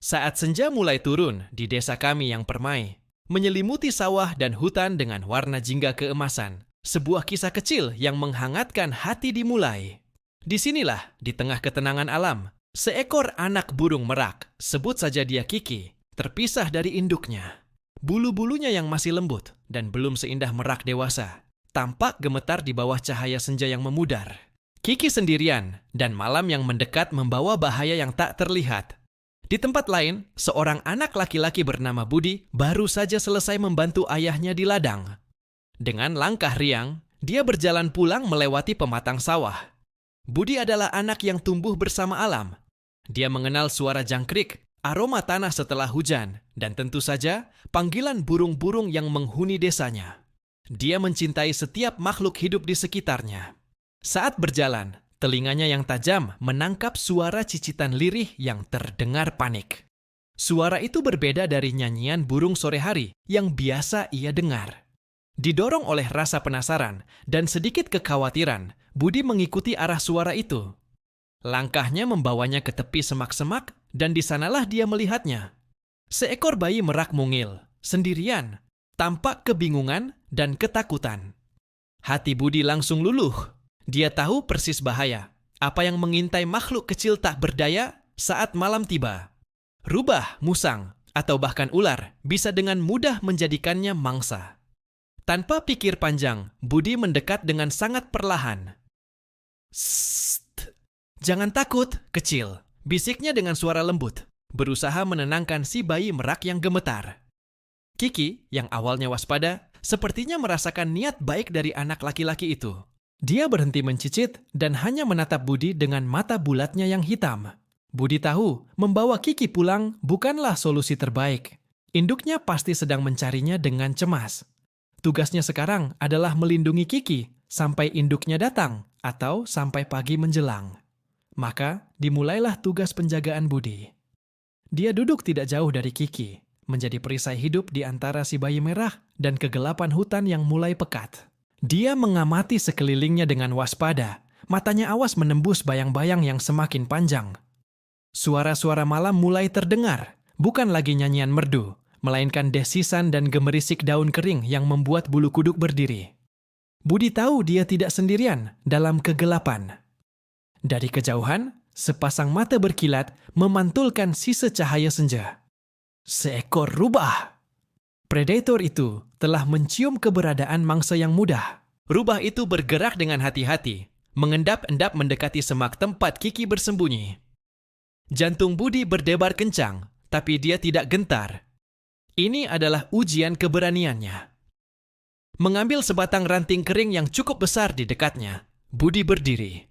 Saat senja mulai turun di desa kami yang permai, menyelimuti sawah dan hutan dengan warna jingga keemasan, sebuah kisah kecil yang menghangatkan hati dimulai. Disinilah, di tengah ketenangan alam, seekor anak burung merak, sebut saja dia Kiki, terpisah dari induknya. Bulu-bulunya yang masih lembut dan belum seindah merak dewasa, tampak gemetar di bawah cahaya senja yang memudar. Kiki sendirian, dan malam yang mendekat membawa bahaya yang tak terlihat. Di tempat lain, seorang anak laki-laki bernama Budi baru saja selesai membantu ayahnya di ladang. Dengan langkah riang, dia berjalan pulang melewati pematang sawah. Budi adalah anak yang tumbuh bersama alam. Dia mengenal suara jangkrik, aroma tanah setelah hujan, dan tentu saja panggilan burung-burung yang menghuni desanya. Dia mencintai setiap makhluk hidup di sekitarnya. Saat berjalan, telinganya yang tajam menangkap suara cicitan lirih yang terdengar panik. Suara itu berbeda dari nyanyian burung sore hari yang biasa ia dengar. Didorong oleh rasa penasaran dan sedikit kekhawatiran, Budi mengikuti arah suara itu. Langkahnya membawanya ke tepi semak-semak dan di sanalah dia melihatnya. Seekor bayi merak mungil, sendirian, tampak kebingungan dan ketakutan. Hati Budi langsung luluh. Dia tahu persis bahaya, apa yang mengintai makhluk kecil tak berdaya saat malam tiba. Rubah, musang, atau bahkan ular bisa dengan mudah menjadikannya mangsa. Tanpa pikir panjang, Budi mendekat dengan sangat perlahan. "Sst, jangan takut, kecil," bisiknya dengan suara lembut, berusaha menenangkan si bayi merak yang gemetar. Kiki, yang awalnya waspada, sepertinya merasakan niat baik dari anak laki-laki itu. Dia berhenti mencicit dan hanya menatap Budi dengan mata bulatnya yang hitam. Budi tahu, membawa Kiki pulang bukanlah solusi terbaik. Induknya pasti sedang mencarinya dengan cemas. Tugasnya sekarang adalah melindungi Kiki sampai induknya datang atau sampai pagi menjelang. Maka dimulailah tugas penjagaan Budi. Dia duduk tidak jauh dari Kiki, menjadi perisai hidup di antara si bayi merah dan kegelapan hutan yang mulai pekat. Dia mengamati sekelilingnya dengan waspada, matanya awas menembus bayang-bayang yang semakin panjang. Suara-suara malam mulai terdengar, bukan lagi nyanyian merdu, melainkan desisan dan gemerisik daun kering yang membuat bulu kuduk berdiri. Budi tahu dia tidak sendirian dalam kegelapan. Dari kejauhan, sepasang mata berkilat memantulkan sisa cahaya senja. Seekor rubah. Predator itu telah mencium keberadaan mangsa yang mudah. Rubah itu bergerak dengan hati-hati, mengendap-endap mendekati semak tempat Kiki bersembunyi. Jantung Budi berdebar kencang, tapi dia tidak gentar. Ini adalah ujian keberaniannya. Mengambil sebatang ranting kering yang cukup besar di dekatnya, Budi berdiri.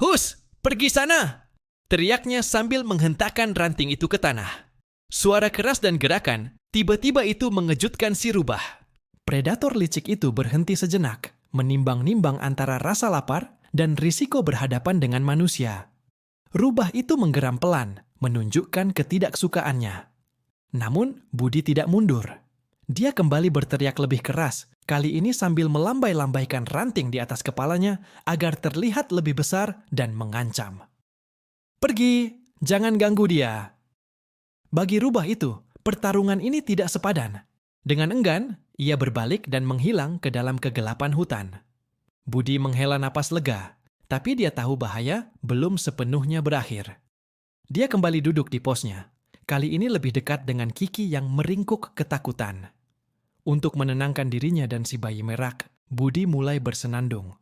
"Hus, pergi sana!" teriaknya sambil menghentakkan ranting itu ke tanah. Suara keras dan gerakan tiba-tiba itu mengejutkan si rubah. Predator licik itu berhenti sejenak, menimbang-nimbang antara rasa lapar dan risiko berhadapan dengan manusia. Rubah itu menggeram pelan, menunjukkan ketidaksukaannya. Namun, Budi tidak mundur. Dia kembali berteriak lebih keras, kali ini sambil melambai-lambaikan ranting di atas kepalanya agar terlihat lebih besar dan mengancam. "Pergi, jangan ganggu dia." Bagi rubah itu, pertarungan ini tidak sepadan. Dengan enggan, ia berbalik dan menghilang ke dalam kegelapan hutan. Budi menghela napas lega, tapi dia tahu bahaya belum sepenuhnya berakhir. Dia kembali duduk di posnya. Kali ini lebih dekat dengan Kiki yang meringkuk ketakutan. Untuk menenangkan dirinya dan si bayi merak, Budi mulai bersenandung.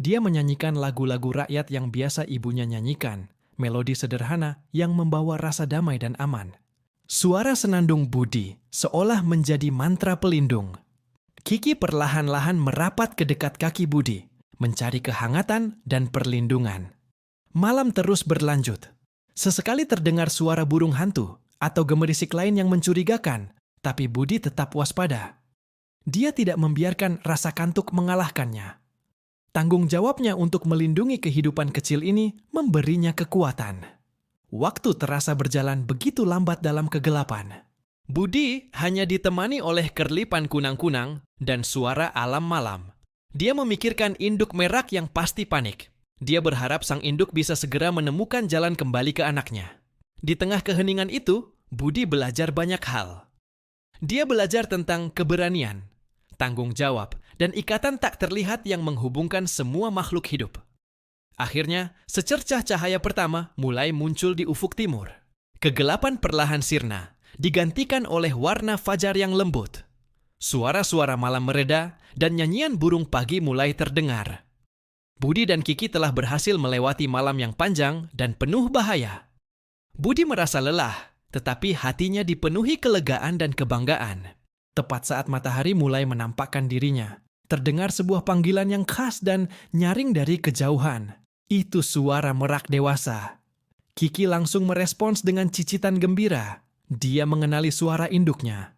Dia menyanyikan lagu-lagu rakyat yang biasa ibunya nyanyikan, melodi sederhana yang membawa rasa damai dan aman. Suara senandung Budi seolah menjadi mantra pelindung. Kiki perlahan-lahan merapat ke dekat kaki Budi, mencari kehangatan dan perlindungan. Malam terus berlanjut. Sesekali terdengar suara burung hantu atau gemerisik lain yang mencurigakan, tapi Budi tetap waspada. Dia tidak membiarkan rasa kantuk mengalahkannya. Tanggung jawabnya untuk melindungi kehidupan kecil ini memberinya kekuatan. Waktu terasa berjalan begitu lambat dalam kegelapan. Budi hanya ditemani oleh kerlipan kunang-kunang dan suara alam malam. Dia memikirkan induk merak yang pasti panik. Dia berharap sang induk bisa segera menemukan jalan kembali ke anaknya. Di tengah keheningan itu, Budi belajar banyak hal. Dia belajar tentang keberanian, tanggung jawab, dan ikatan tak terlihat yang menghubungkan semua makhluk hidup. Akhirnya, secercah cahaya pertama mulai muncul di ufuk timur. Kegelapan perlahan sirna, digantikan oleh warna fajar yang lembut. Suara-suara malam mereda, dan nyanyian burung pagi mulai terdengar. Budi dan Kiki telah berhasil melewati malam yang panjang dan penuh bahaya. Budi merasa lelah, tetapi hatinya dipenuhi kelegaan dan kebanggaan. Tepat saat matahari mulai menampakkan dirinya, terdengar sebuah panggilan yang khas dan nyaring dari kejauhan. Itu suara merak dewasa. Kiki langsung merespons dengan cicitan gembira. Dia mengenali suara induknya.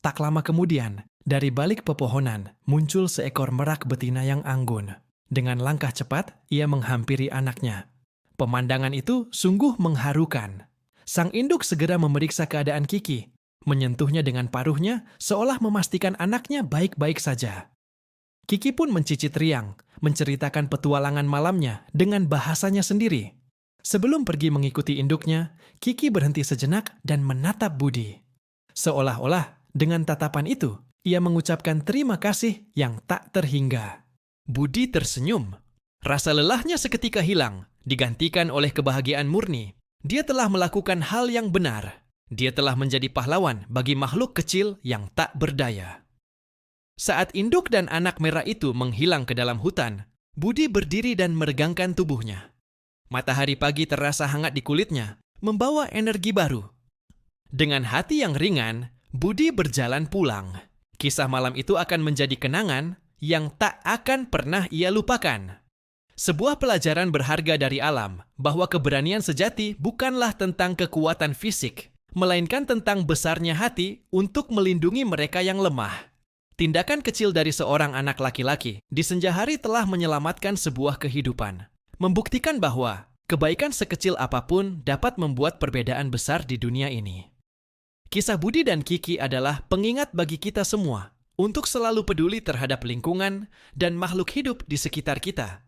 Tak lama kemudian, dari balik pepohonan muncul seekor merak betina yang anggun. Dengan langkah cepat, ia menghampiri anaknya. Pemandangan itu sungguh mengharukan. Sang induk segera memeriksa keadaan Kiki, menyentuhnya dengan paruhnya seolah memastikan anaknya baik-baik saja. Kiki pun mencicit riang, menceritakan petualangan malamnya dengan bahasanya sendiri. Sebelum pergi mengikuti induknya, Kiki berhenti sejenak dan menatap Budi. Seolah-olah dengan tatapan itu, ia mengucapkan terima kasih yang tak terhingga. Budi tersenyum. Rasa lelahnya seketika hilang, digantikan oleh kebahagiaan murni. Dia telah melakukan hal yang benar. Dia telah menjadi pahlawan bagi makhluk kecil yang tak berdaya. Saat induk dan anak merah itu menghilang ke dalam hutan, Budi berdiri dan meregangkan tubuhnya. Matahari pagi terasa hangat di kulitnya, membawa energi baru. Dengan hati yang ringan, Budi berjalan pulang. Kisah malam itu akan menjadi kenangan yang tak akan pernah ia lupakan. Sebuah pelajaran berharga dari alam bahwa keberanian sejati bukanlah tentang kekuatan fisik, melainkan tentang besarnya hati untuk melindungi mereka yang lemah. Tindakan kecil dari seorang anak laki-laki di senja hari telah menyelamatkan sebuah kehidupan, membuktikan bahwa kebaikan sekecil apapun dapat membuat perbedaan besar di dunia ini. Kisah Budi dan Kiki adalah pengingat bagi kita semua untuk selalu peduli terhadap lingkungan dan makhluk hidup di sekitar kita.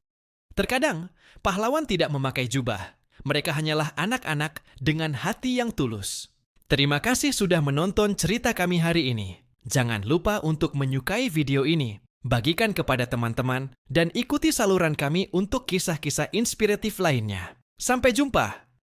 Terkadang, pahlawan tidak memakai jubah. Mereka hanyalah anak-anak dengan hati yang tulus. Terima kasih sudah menonton cerita kami hari ini. Jangan lupa untuk menyukai video ini, bagikan kepada teman-teman, dan ikuti saluran kami untuk kisah-kisah inspiratif lainnya. Sampai jumpa!